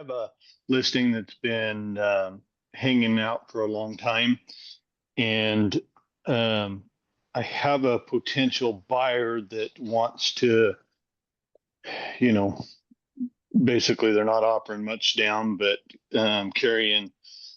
have a listing that's been hanging out for a long time, and I have a potential buyer that wants to, you know, basically they're not offering much down, but carrying,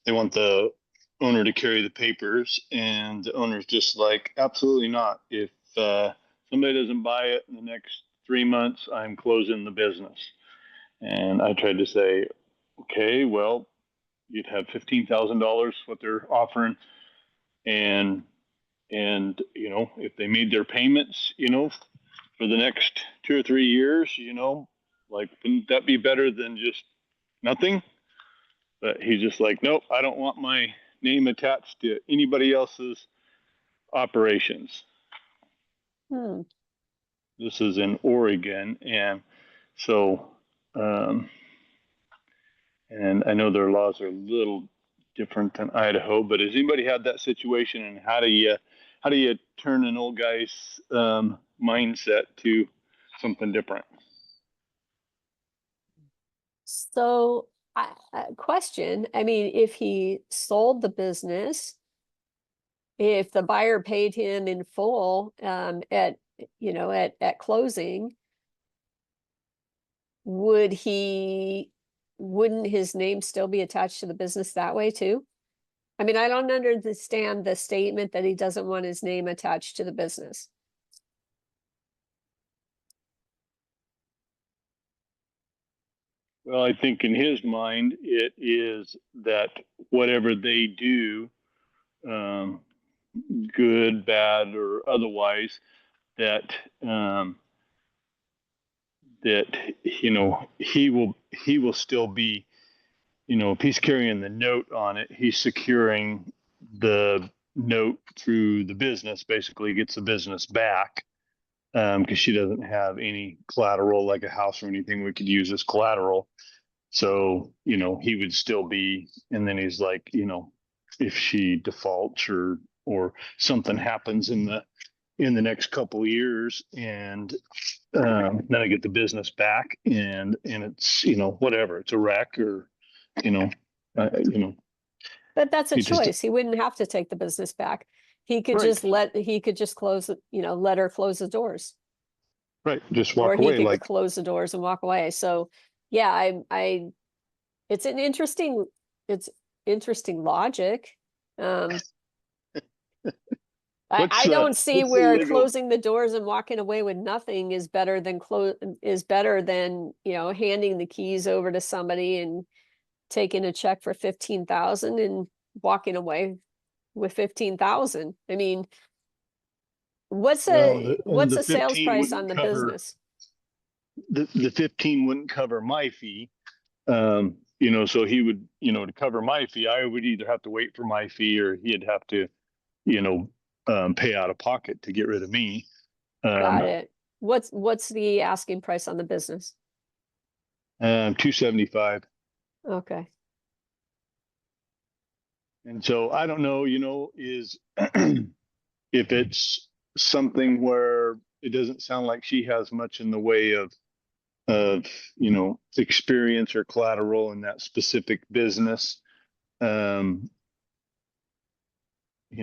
they want the owner to carry the papers, and the owner's just like, absolutely not. If somebody doesn't buy it in the next 3 months, I'm closing the business. And I tried to say, okay, well, you'd have $15,000 what they're offering, and you know, if they made their payments, you know, for the next 2 or 3 years, you know, like, wouldn't that be better than just nothing? But he's just like, nope, I don't want my name attached to anybody else's operations. This is in Oregon, and so and I know their laws are a little different than Idaho, but has anybody had that situation, and how do you turn an old guy's mindset to something different? So, question, I mean, if he sold the business, if the buyer paid him in full at closing, wouldn't his name still be attached to the business that way too? I mean, I don't understand the statement that he doesn't want his name attached to the business. Well, I think in his mind, it is that whatever they do, good, bad, or otherwise, that you know, he will still be, you know, if he's carrying the note on it, he's securing the note through the business. Basically, gets the business back because she doesn't have any collateral like a house or anything we could use as collateral. So, you know, he would still be, and then he's like, you know, if she defaults or something happens in the next couple of years, and then I get the business back, and it's, you know, whatever, it's a wreck, or you know. But that's a choice. He wouldn't have to take the business back. He could just close it, you know, let her close the doors. Right, just walk away. Or he could close the doors and walk away. So yeah, it's interesting logic. I don't see where closing the doors and walking away with nothing is better than you know, handing the keys over to somebody and taking a check for 15,000 and walking away with 15,000. I mean, what's a sales price on the business? The 15 wouldn't cover my fee. You know, so he would, you know, to cover my fee, I would either have to wait for my fee, or he'd have to, you know, pay out of pocket to get rid of me. Got it. What's the asking price on the business? $275. Okay. And so I don't know, you know, is if it's something where it doesn't sound like she has much in the way of you know, experience or collateral in that specific business. You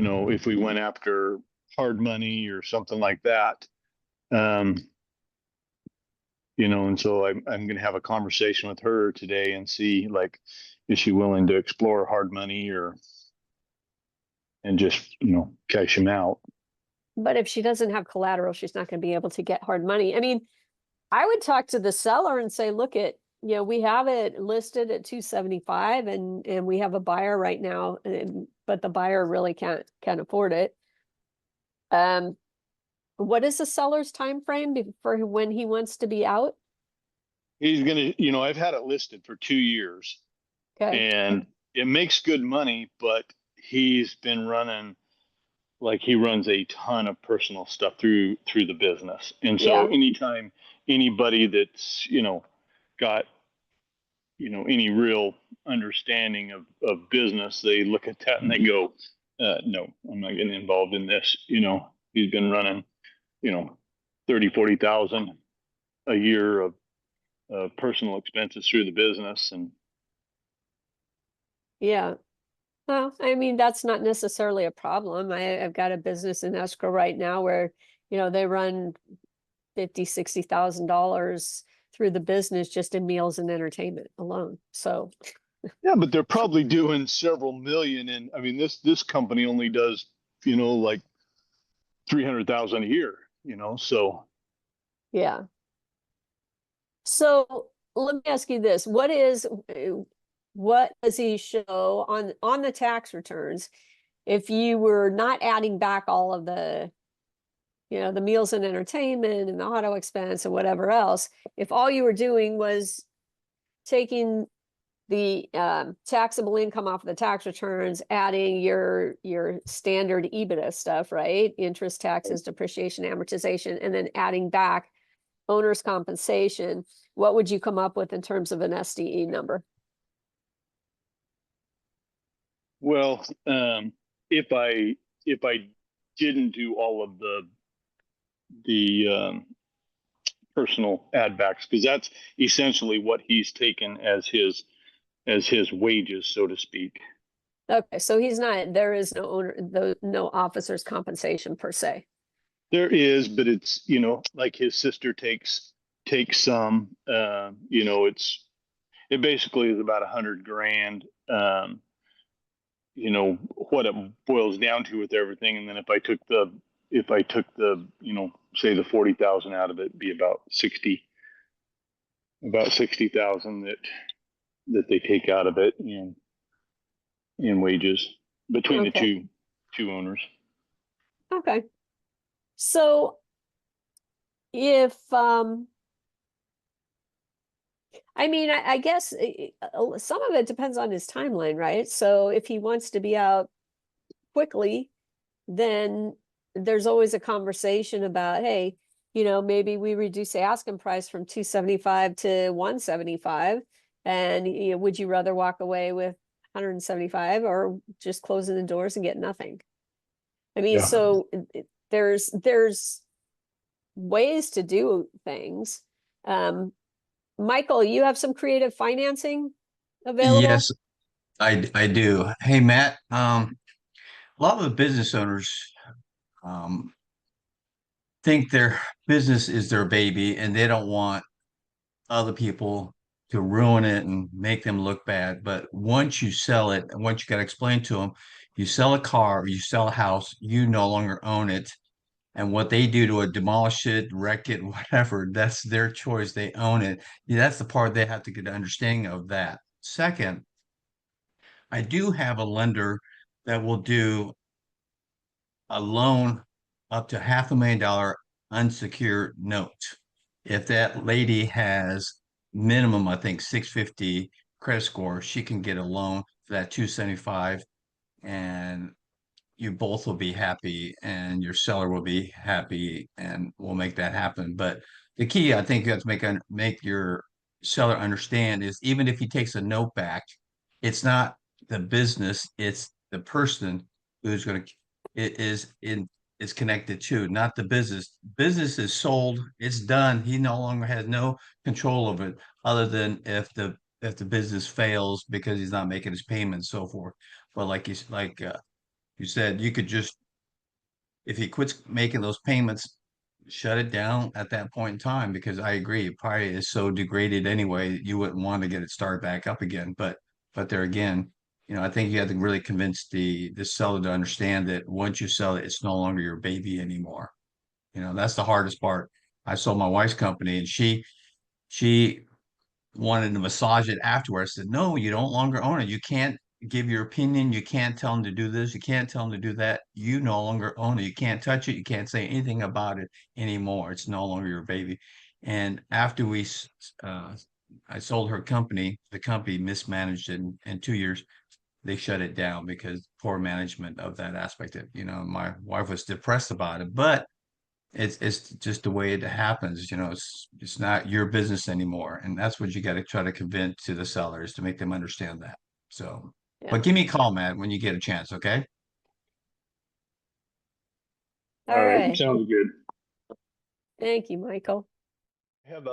know, if we went after hard money or something like that, you know, and so I'm going to have a conversation with her today and see, like, is she willing to explore hard money and just, you know, cash him out. But if she doesn't have collateral, she's not going to be able to get hard money. I mean, I would talk to the seller and say, look, you know, we have it listed at 275 and we have a buyer right now, but the buyer really can't afford it. What is the seller's time frame for when he wants to be out? He's going to, you know, I've had it listed for 2 years. Okay. And it makes good money, but he's been running, like, he runs a ton of personal stuff through the business. And so anytime anybody that's, you know, got, you know, any real understanding of business, they look at that and they go, no, I'm not getting involved in this. You know, he's been running, you know, 30,000-40,000 a year of personal expenses through the business. And Yeah. Well, I mean, that's not necessarily a problem. I've got a business in escrow right now where, they run $50,000-$60,000 through the business just in meals and entertainment alone. So Yeah, but they're probably doing several million. And I mean, this company only does, like 300,000 a year. So yeah. So let me ask you this: what does he show on the tax returns if you were not adding back all of the meals and entertainment and the auto expense and whatever else? If all you were doing was taking the taxable income off of the tax returns, adding your standard EBITDA stuff, right? Interest, taxes, depreciation, amortization, and then adding back owner's compensation, what would you come up with in terms of an SDE number? well, if I didn't do all of the personal add backs, because that's essentially what he's taken as his wages, so to speak. Okay, so there is no officer's compensation per se. There is, but it's, like his sister takes some. It basically is about 100 grand. What it boils down to with everything, and then if I took the say the 40,000 out of it, it'd be about 60,000 that they take out of it in wages between Okay. the two owners. Okay. So if I mean, I guess some of it depends on his timeline, right? So if he wants to be out quickly, then there's always a conversation about, hey, maybe we reduce the asking price from 275 to 175. And would you rather walk away with 175 or just closing the doors and get nothing? I mean, Yeah. so there's ways to do things. Michael, you have some creative financing available? Yes, I do. Hey, Matt, a lot of the business owners um, think their business is their baby and they don't want other people to ruin it and make them look bad. But once you sell it, and once you got to explain to them, you sell a car, you sell a house, you no longer own it. And what they do to it, demolish it, wreck it, whatever, that's their choice. They own it. Yeah, that's the part they have to get an understanding of that. Second, I do have a lender that will do a loan up to $500,000 unsecured note. If that lady has minimum, I think 650 credit score, she can get a loan for that 275, and you both will be happy and your seller will be happy, and we'll make that happen. But the key, I think, you have to make your seller understand is even if he takes a note back, it's not the business, it's the person who's going to it is connected to, not the business. Business is sold, it's done. He no longer has no control of it, other than if the business fails because he's not making his payments, so forth. But you said, you could just, if he quits making those payments, shut it down at that point in time, because I agree, it probably is so degraded anyway, you wouldn't want to get it started back up again. But there again, I think you have to really convince the seller to understand that once you sell it, it's no longer your baby anymore. That's the hardest part. I sold my wife's company, and she wanted to massage it afterwards. I said, no, you don't longer own it. You can't give your opinion. You can't tell them to do this. You can't tell them to do that. You no longer own it. You can't touch it. You can't say anything about it anymore. It's no longer your baby. And after I sold her company, the company mismanaged it in 2 years. They shut it down because poor management of that aspect. My wife was depressed about it, but it's just the way it happens. It's not your business anymore, and that's what you got to try to convince to the sellers, to make them understand that. So, Yeah. but give me a call, Matt, when you get a chance, okay? All right. Sounds good. Thank you, Michael. I have